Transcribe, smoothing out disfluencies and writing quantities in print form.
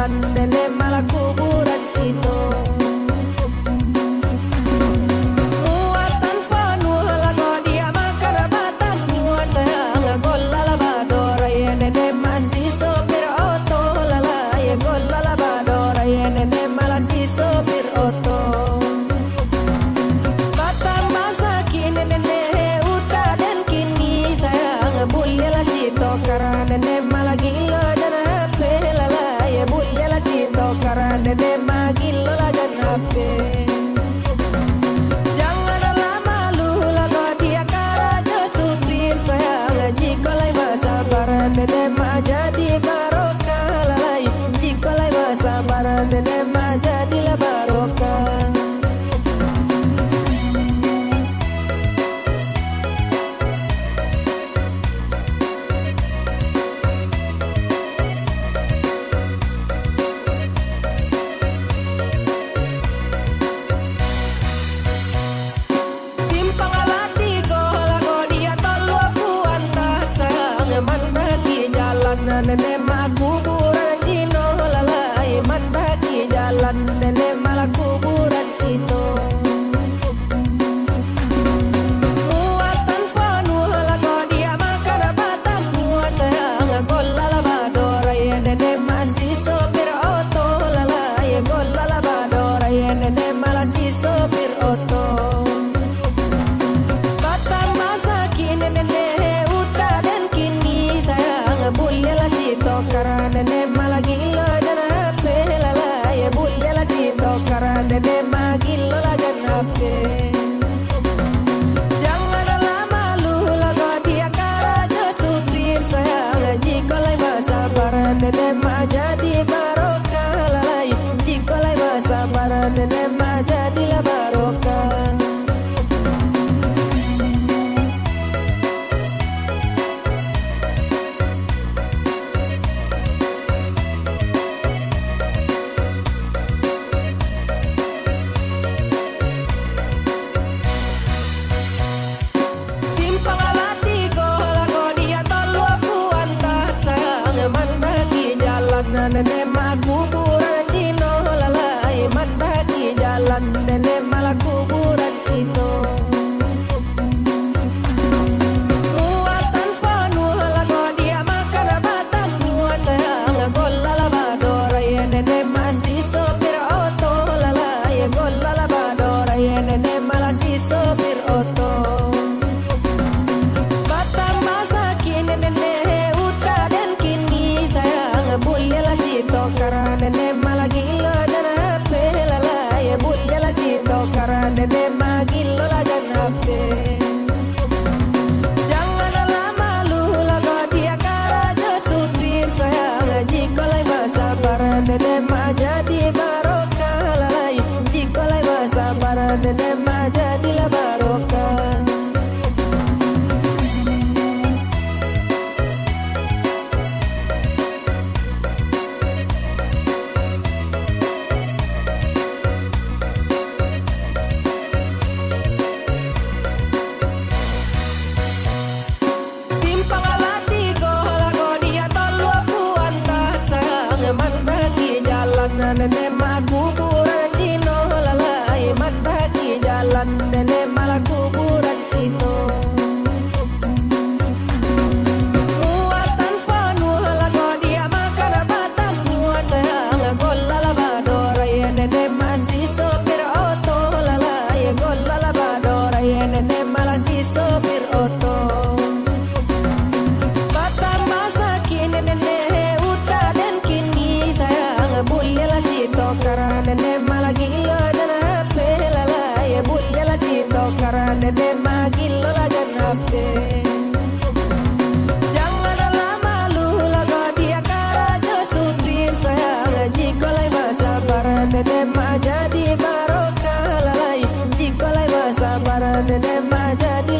jalan nenek malah kuburan itu. Muatan penuh lagu dia makan batan buah sayang gola labadora ya nenek masih sopir oto lalai gola labadora ya nenek malah si sopir oto. Batang masa kini nenek uta dan kini sayang bulya lah si tokara nenek malah gila dan ape lalai bulya lah si tokara nenek malah gila lah dan ape. Jangan lama lu lagu dia karaja supir sayang jikolai masa baran nenek mah jadi barokah lalai jikolai masa baran nenek mah jadilah barokah. Simpang alati lagu dia tolu aku antar sayang mandaki jalan nenek mah kuburan cino lalai mandaki jalan nenek malah kuburan cino. Muatan penuh lagu dia makan batang buah sayang gola labadora ya nenek masih sopir oto lalai gola labadora ya nenek malah si sopir oto. Batang masa kini nenek uta dan kini sayang bulya lah si tokara nenek malah gila dan ape lalai bulya lah si tokara nenek malah gila lah dan ape. Jangan lama lu lagu dia karaja supir sayang jikolai masa baran nenek mah jadi barokah lalai jikolai masa baran nenek mah jadilah barokah. Simpang alati lagu dia tolu aku antar sayang mandaki jalan nenek mah kuburan cino lalai mandaki jalan nenek malah kuburan cino. Muatan penuh lagu dia makan batang buah sayang gola labadora ya nenek masih sopir oto lalai gola labadora ya nenek malah si sopir oto. Batang masa kini nenek uta dan kini sayang bulya lah si tokara nenek malah gila dan ape lalai bulya lah si tokara nenek malah gila lah dan ape. Jangan lama lu lagu dia karaja supir sayang jikolai masa baran nenek mah jadi barokah lalai jikolai masa baran nenek mah jadilah barokah. Simpang alati lagu dia tolu aku antar sayang mandaki jalan nenek mah kuburan cino lalai mandaki jalan nenek malah kuburan cino. Muatan penuh lagu dia makan batang buah sayang gola labadora ya nenek masih sopir oto lalai gola labadora ya nenek malah si sopir oto. Batang masa kini nenek uta dan kini sayang bulya lah si tokara nenek malah gila dan ape lalai bulya lah si tokara nenek malah gila lah dan ape. Jangan lama lu lagu dia karaja supir sayang jikolai masa baran nenek mah jadi barokah lalai jikolai masa baran nenek mah jadi